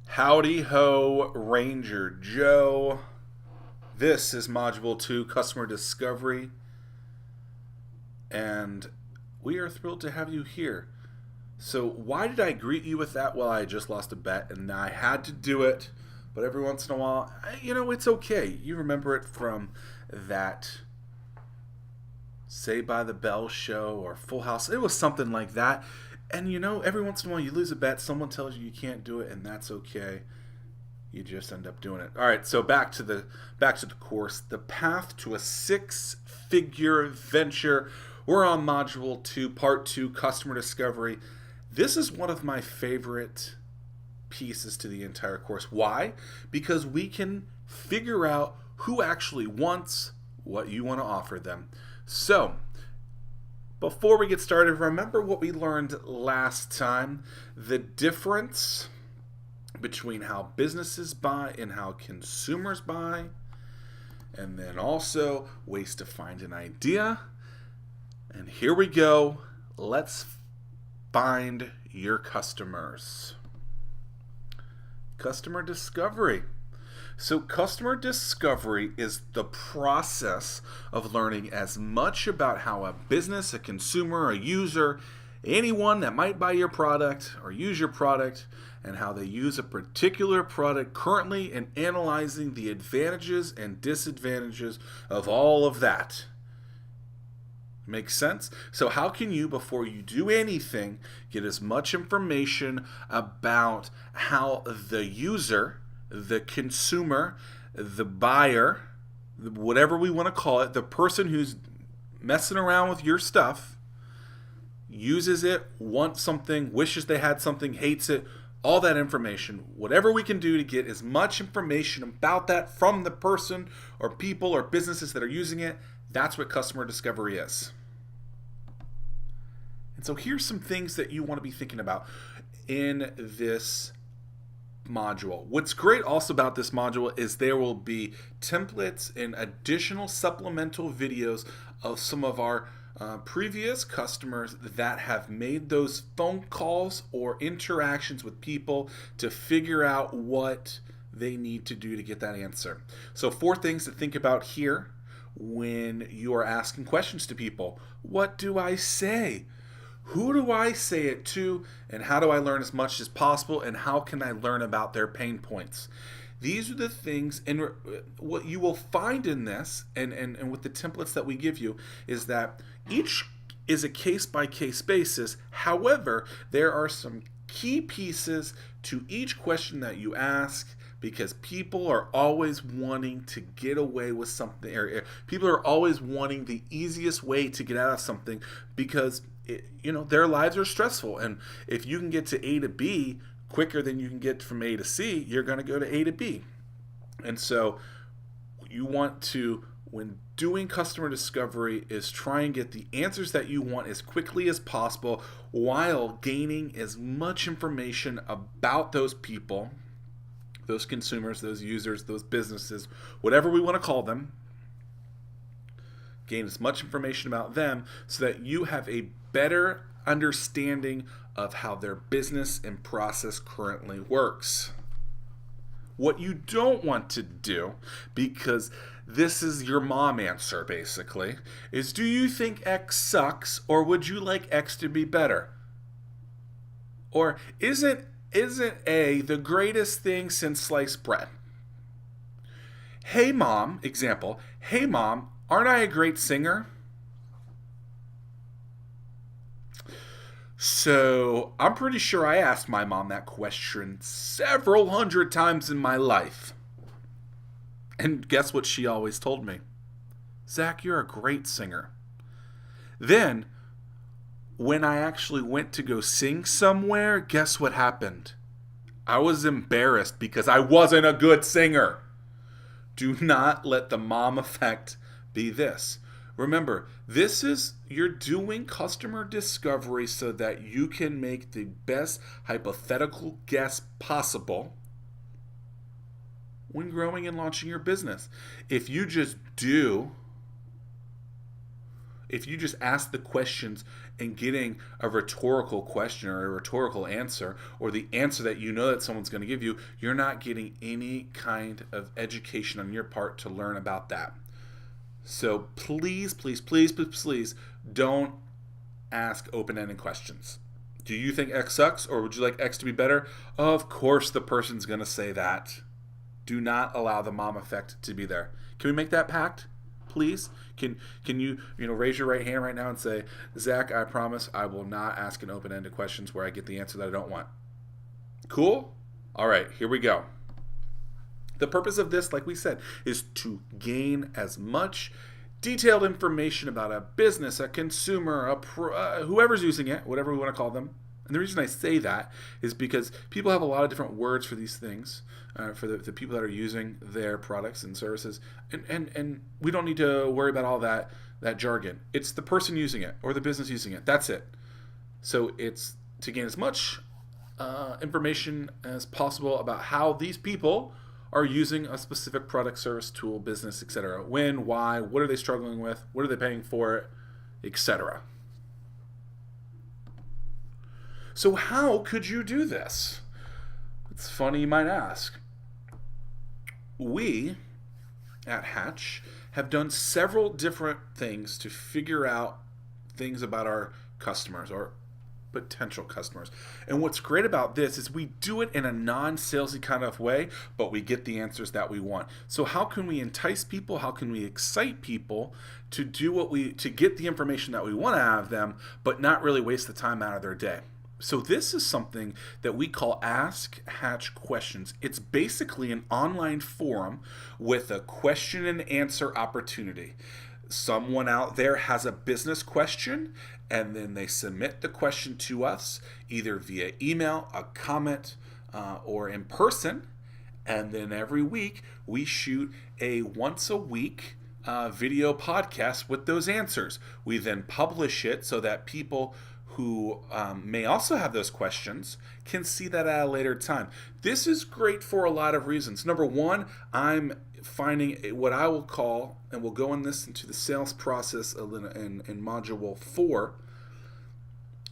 Howdy ho, Ranger Joe. This is Module 2 Customer Discovery, and we are thrilled to have you here. So, why did I greet you with that? Well, I just lost a bet and I had to do it, but every once in a while, it's okay. You remember it from that Say by the Bell show or Full House. It was something like that. And every once in a while you lose a bet, someone tells you you can't do it, and that's okay. You just end up doing it. All right, so back to the course. The path to a six-figure venture. We're on module 2, part 2, customer discovery. This is one of my favorite pieces to the entire course. Why? Because we can figure out who actually wants what you want to offer them. So, before we get started, remember what we learned last time. The difference between how businesses buy and how consumers buy, and then also ways to find an idea. And here we go. Let's find your customers. Customer discovery. So customer discovery is the process of learning as much about how a business, a consumer, a user, anyone that might buy your product or use your product, and how they use a particular product currently, and analyzing the advantages and disadvantages of all of that. Makes sense? So how can you, before you do anything, get as much information about how the user, the consumer, the buyer, whatever we want to call it, the person who's messing around with your stuff, uses it, wants something, wishes they had something, hates it, all that information, whatever we can do to get as much information about that from the person or people or businesses that are using it, that's what customer discovery is. And so here's some things that you want to be thinking about in this module. What's great also about this module is there will be templates and additional supplemental videos of some of our previous customers that have made those phone calls or interactions with people to figure out what they need to do to get that answer. So 4 things to think about here when you are asking questions to people. What do I say? Who do I say it to, and how do I learn as much as possible, and how can I learn about their pain points? These are the things, and what you will find in this, and with the templates that we give you, is that each is a case-by-case basis. However, there are some key pieces to each question that you ask, because people are always wanting to get away with something, or people are always wanting the easiest way to get out of something, because their lives are stressful, and if you can get to A to B quicker than you can get from A to C, you're going to go to A to B. And so you want to, when doing customer discovery, is try and get the answers that you want as quickly as possible while gaining as much information about those people, those consumers, those users, those businesses, whatever we want to call them. Gain as much information about them so that you have a better understanding of how their business and process currently works. What you don't want to do, because this is your mom answer basically, is do you think X sucks, or would you like X to be better? Or isn't A the greatest thing since sliced bread? Hey mom, example, hey mom, aren't I a great singer? So I'm pretty sure I asked my mom that question several hundred times in my life. And guess what she always told me? Zach, you're a great singer. Then, when I actually went to go sing somewhere, guess what happened? I was embarrassed because I wasn't a good singer. Do not let the mom effect be this. Remember, you're doing customer discovery so that you can make the best hypothetical guess possible when growing and launching your business. If you just do If you just ask the questions and getting a rhetorical question or a rhetorical answer, or the answer that you know that someone's going to give you, you're not getting any kind of education on your part to learn about that. So please, please, please, please, please don't ask open-ended questions. Do you think X sucks, or would you like X to be better? Of course the person's going to say that. Do not allow the mom effect to be there. Can we make that pact? Please? Can you raise your right hand right now and say, Zach, I promise I will not ask an open-ended questions where I get the answer that I don't want. Cool? All right, here we go. The purpose of this, like we said, is to gain as much detailed information about a business, a consumer, whoever's using it, whatever we want to call them. And the reason I say that is because people have a lot of different words for these things, for the people that are using their products and services. And we don't need to worry about all that jargon. It's the person using it or the business using it. That's it. So it's to gain as much information as possible about how these people are using a specific product, service, tool, business, etc. When, why, what are they struggling with, what are they paying for it, etc. So how could you do this? It's funny you might ask. We at Hatch have done several different things to figure out things about our customers or potential customers. And what's great about this is we do it in a non-salesy kind of way, but we get the answers that we want. So how can we entice people? How can we excite people to do to get the information that we want out of them, but not really waste the time out of their day? So this is something that we call Ask Hatch Questions. It's basically an online forum with a question and answer opportunity. Someone out there has a business question, and then they submit the question to us either via email, a comment, or in person. And then every week we shoot a once a week video podcast with those answers. We then publish it so that people who may also have those questions can see that at a later time. This is great for a lot of reasons. Number one, I'm finding what I will call, and we'll go into the sales process in module 4,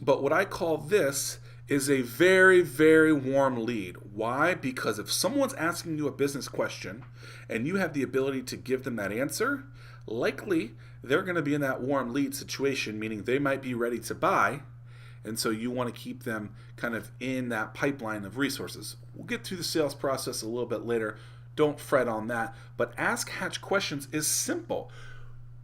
but what I call this is a very, very warm lead. Why? Because if someone's asking you a business question and you have the ability to give them that answer, likely they're going to be in that warm lead situation, meaning they might be ready to buy. And so you want to keep them kind of in that pipeline of resources. We'll get to the sales process a little bit later. Don't fret on that. But Ask Hatch Questions is simple.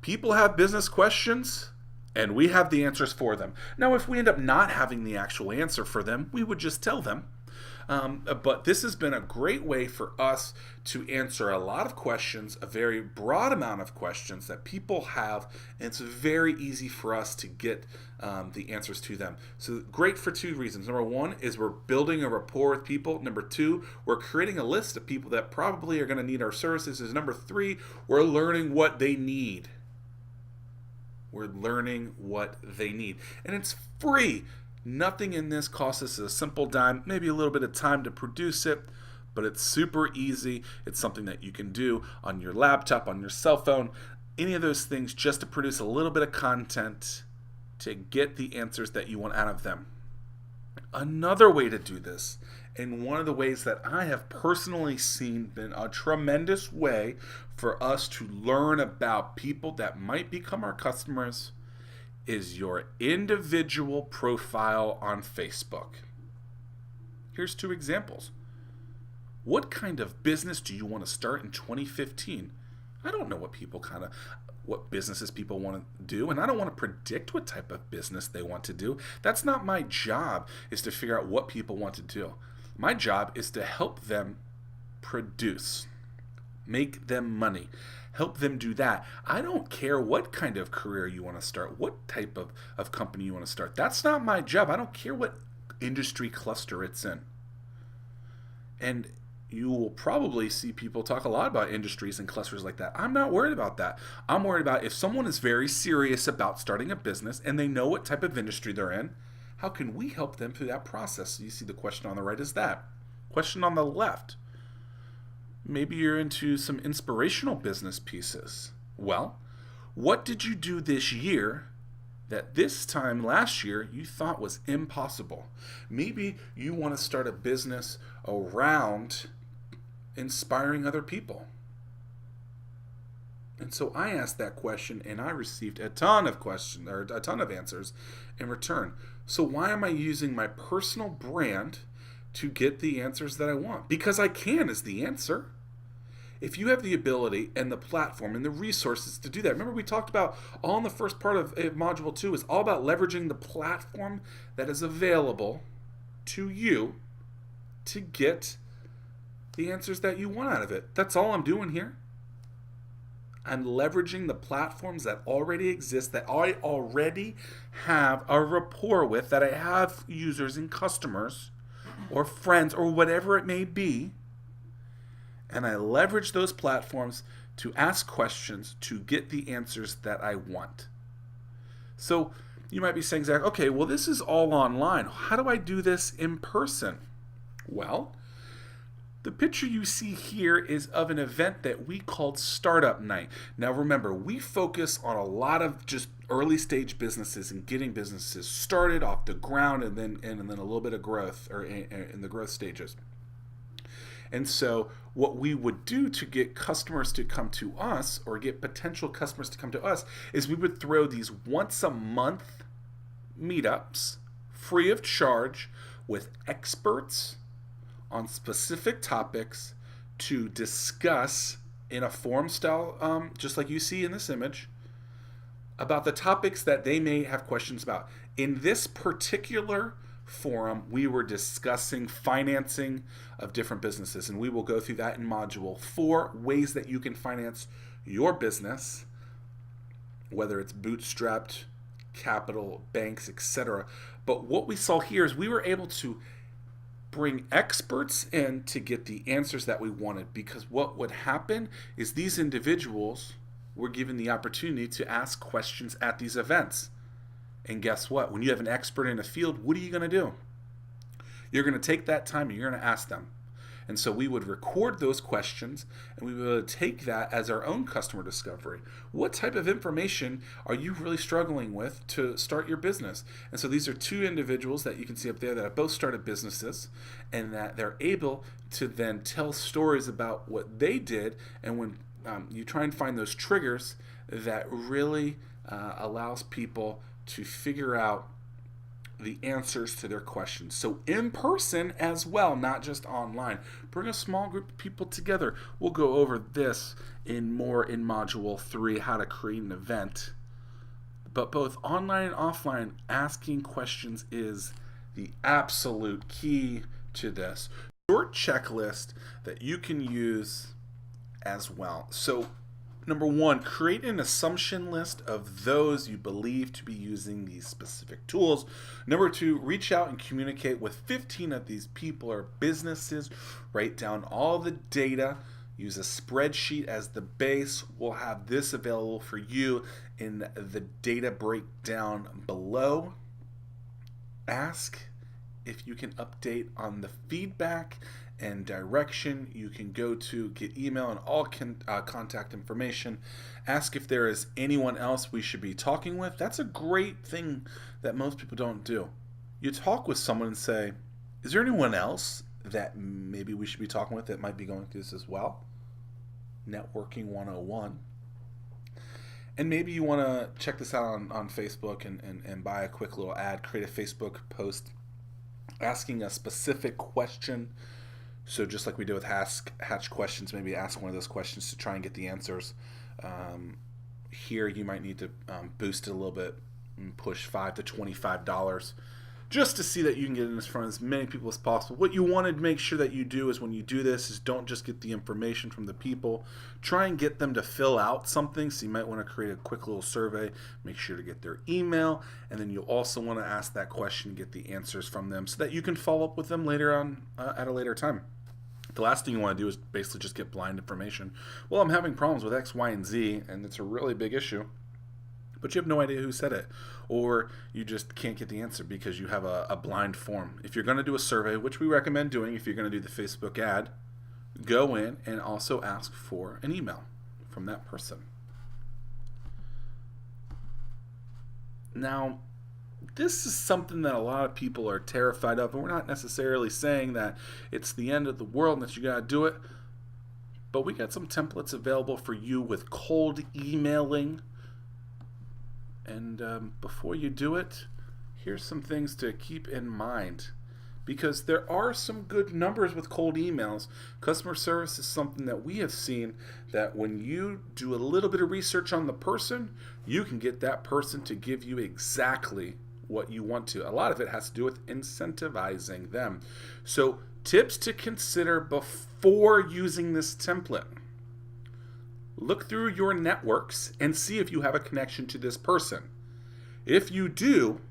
People have business questions, and we have the answers for them. Now, if we end up not having the actual answer for them, we would just tell them. But this has been a great way for us to answer a lot of questions, a very broad amount of questions that people have, and it's very easy for us to get the answers to them. So great for two reasons. Number one is we're building a rapport with people. Number two, we're creating a list of people that probably are going to need our services. And number three, we're learning what they need. We're learning what they need. And it's free. Nothing in this costs us a simple dime, maybe a little bit of time to produce it, but it's super easy. It's something that you can do on your laptop, on your cell phone, any of those things, just to produce a little bit of content to get the answers that you want out of them. Another way to do this, and one of the ways that I have personally seen been a tremendous way for us to learn about people that might become our customers, is your individual profile on Facebook. Here's two examples. What kind of business do you want to start in 2015? I don't know what businesses people want to do, and I don't want to predict what type of business they want to do. That's not my job, is to figure out what people want to do. My job is to help them produce, make them money, help them do that. I don't care what kind of career you want to start, what type of company you want to start. That's not my job. I don't care what industry cluster it's in. And you will probably see people talk a lot about industries and clusters like that. I'm not worried about that. I'm worried about if someone is very serious about starting a business and they know what type of industry they're in, how can we help them through that process? So you see the question on the right is that. Question on the left. Maybe you're into some inspirational business pieces. Well, What did you do this year that this time last year you thought was impossible? Maybe you want to start a business around inspiring other people. And so I asked that question and I received a ton of questions or a ton of answers in return. So why am I using my personal brand to get the answers that I want? Because I can is the answer. If you have the ability and the platform and the resources to do that. Remember we talked about all in the first part of Module 2 is all about leveraging the platform that is available to you to get the answers that you want out of it. That's all I'm doing here. I'm leveraging the platforms that already exist, that I already have a rapport with, that I have users and customers or friends or whatever it may be. And I leverage those platforms to ask questions to get the answers that I want. So you might be saying, Zach, okay, well, this is all online. How do I do this in person? Well, the picture you see here is of an event that we called Startup Night. Now remember, we focus on a lot of just early stage businesses and getting businesses started off the ground and then a little bit of growth or in the growth stages. And so what we would do to get customers to come to us or get potential customers to come to us is we would throw these once a month meetups free of charge with experts on specific topics to discuss in a forum style, just like you see in this image, about the topics that they may have questions about. In this particular forum, we were discussing financing of different businesses, and we will go through that in Module 4, ways that you can finance your business, whether it's bootstrapped, capital, banks, etc. But what we saw here is we were able to bring experts in to get the answers that we wanted, because what would happen is these individuals were given the opportunity to ask questions at these events. And guess what? When you have an expert in a field, what are you going to do? You're going to take that time and you're going to ask them. And so we would record those questions and we would take that as our own customer discovery. What type of information are you really struggling with to start your business? And so these are two individuals that you can see up there that have both started businesses and that they're able to then tell stories about what they did. And when you try and find those triggers that really allows people to figure out the answers to their questions. So in person as well, not just online. Bring a small group of people together. We'll go over this in Module 3, how to create an event. But both online and offline, asking questions is the absolute key to this. Short checklist that you can use as well. So number 1, create an assumption list of those you believe to be using these specific tools. Number 2, reach out and communicate with 15 of these people or businesses. Write down all the data. Use a spreadsheet as the base. We'll have this available for you in the data breakdown below. Ask if you can update on the feedback and direction. You can go to get email and all contact information. Ask if there is anyone else we should be talking with. That's a great thing that most people don't do. You talk with someone and say, is there anyone else that maybe we should be talking with that might be going through this as well? Networking 101. And maybe you want to check this out on Facebook and buy a quick little ad, create a Facebook post asking a specific question. So just like we did with Hatch questions, maybe ask one of those questions to try and get the answers. Here you might need to boost it a little bit and push $5 to $25 just to see that you can get in front of as many people as possible. What you want to make sure that you do is when you do this is don't just get the information from the people. Try and get them to fill out something. So you might want to create a quick little survey. Make sure to get their email. And then you'll also want to ask that question and get the answers from them so that you can follow up with them later on at a later time. The last thing you want to do is basically just get blind information. Well, I'm having problems with X, Y, and Z, and it's a really big issue. But you have no idea who said it. Or you just can't get the answer because you have a blind form. If you're going to do a survey, which we recommend doing if you're going to do the Facebook ad, go in and also ask for an email from that person. Now, this is something that a lot of people are terrified of, and we're not necessarily saying that it's the end of the world and that you got to do it, but we got some templates available for you with cold emailing. And before you do it, here's some things to keep in mind. Because there are some good numbers with cold emails. Customer service is something that we have seen that when you do a little bit of research on the person, you can get that person to give you exactly what you want to. A lot of it has to do with incentivizing them. So, tips to consider before using this template. Look through your networks and see if you have a connection to this person. If you do,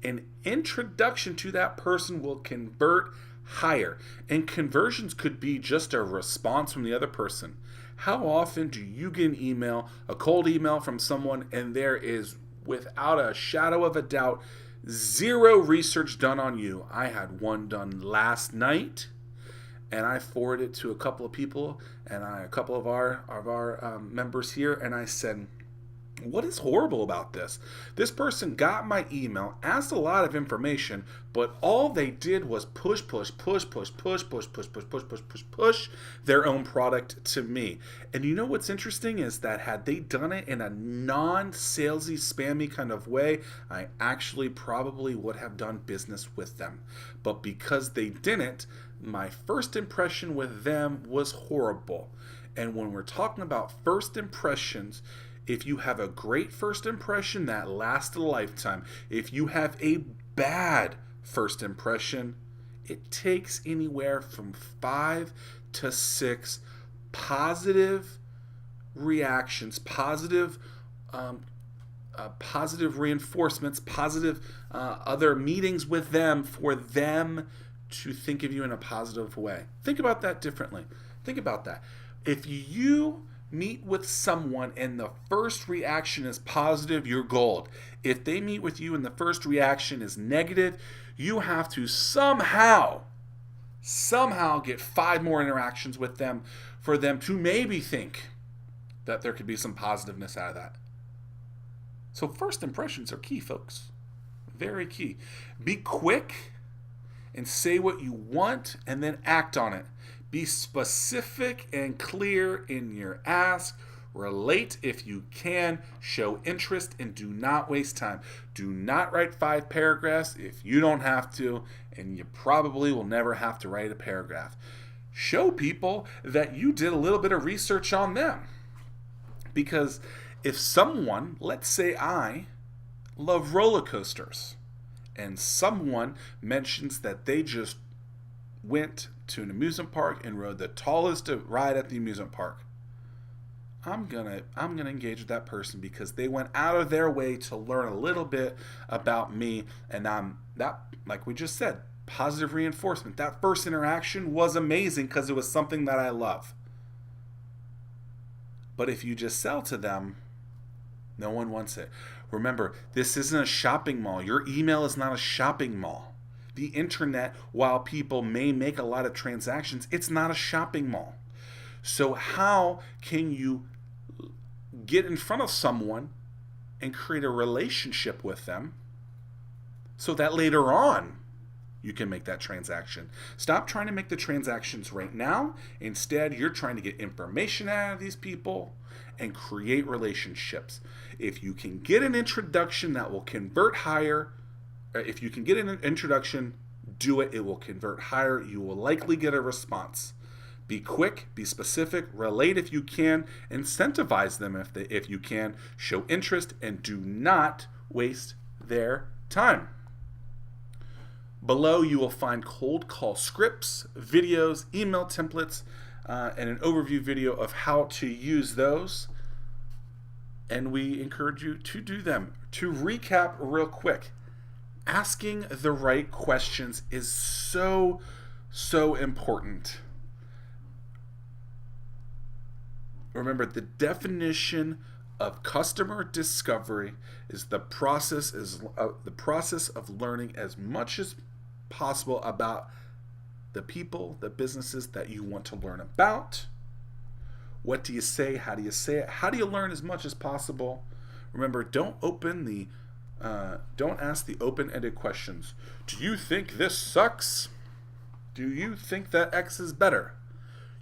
an introduction to that person will convert higher. And conversions could be just a response from the other person. How often do you get an email, a cold email from someone, and there is, without a shadow of a doubt, zero research done on you? I had one done last night, and I forwarded it to a couple of people and a couple of our members here, and I said, what is horrible about this? This person got my email, asked a lot of information, but all they did was push their own product to me. And you know what's interesting is that had they done it in a non-salesy, spammy kind of way, I actually probably would have done business with them. But because they didn't, my first impression with them was horrible. And when we're talking about first impressions, if you have a great first impression, that lasts a lifetime. If you have a bad first impression, it takes anywhere from 5 to 6 positive reactions, positive reinforcements, positive other meetings with them for them to think of you in a positive way. Think about that differently. Think about that. If you meet with someone and the first reaction is positive, you're gold. If they meet with you and the first reaction is negative, you have to somehow get 5 more interactions with them for them to maybe think that there could be some positiveness out of that. So first impressions are key, folks. Very key. Be quick and say what you want and then act on it. Be specific and clear in your ask. Relate if you can. Show interest and do not waste time. Do not write 5 paragraphs if you don't have to, and you probably will never have to write a paragraph. Show people that you did a little bit of research on them. Because if someone, let's say I love roller coasters, and someone mentions that they just went to an amusement park and rode the tallest ride at the amusement park, I'm gonna engage with that person because they went out of their way to learn a little bit about me, and that, like we just said, positive reinforcement. That first interaction was amazing because it was something that I love. But if you just sell to them, no one wants it. Remember, this isn't a shopping mall. Your email is not a shopping mall. The internet, while people may make a lot of transactions, it's not a shopping mall. So how can you get in front of someone and create a relationship with them so that later on you can make that transaction? Stop trying to make the transactions right now. Instead, you're trying to get information out of these people and create relationships. If you can get an introduction that will convert higher, if you can get an introduction, do it. It will convert higher. You will likely get a response. Be quick, be specific, relate if you can, incentivize them if you can, show interest, and do not waste their time. Below, you will find cold call scripts, videos, email templates, and an overview video of how to use those. And we encourage you to do them. To recap real quick, asking the right questions is so important. Remember, the definition of customer discovery is the process of learning as much as possible about the people, the businesses that you want to learn about. What do you say? How do you say it? How do you learn as much as possible? Remember, don't open the Don't ask the open-ended questions. Do you think this sucks? Do you think that X is better?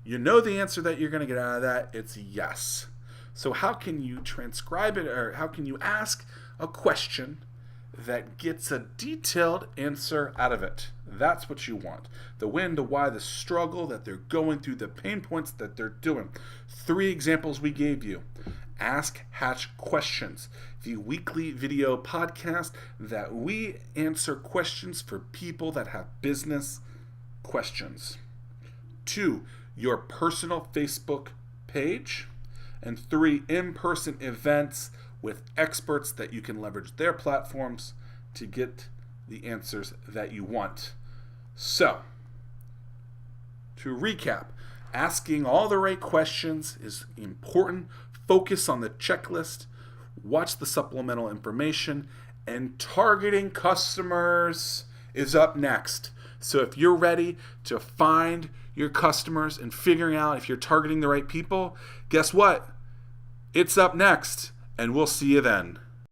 You know the answer that you're going to get out of that. It's yes. So how can you transcribe it, or how can you ask a question that gets a detailed answer out of it? That's what you want. The when, the why, the struggle that they're going through, the pain points that they're doing. 3 examples we gave you. Ask Hatch Questions, the weekly video podcast that we answer questions for people that have business questions. 2, your personal Facebook page. And 3, in-person events with experts that you can leverage their platforms to get the answers that you want. So, to recap, asking all the right questions is important. Focus on the checklist, watch the supplemental information, and targeting customers is up next. So if you're ready to find your customers and figuring out if you're targeting the right people, guess what? It's up next, and we'll see you then.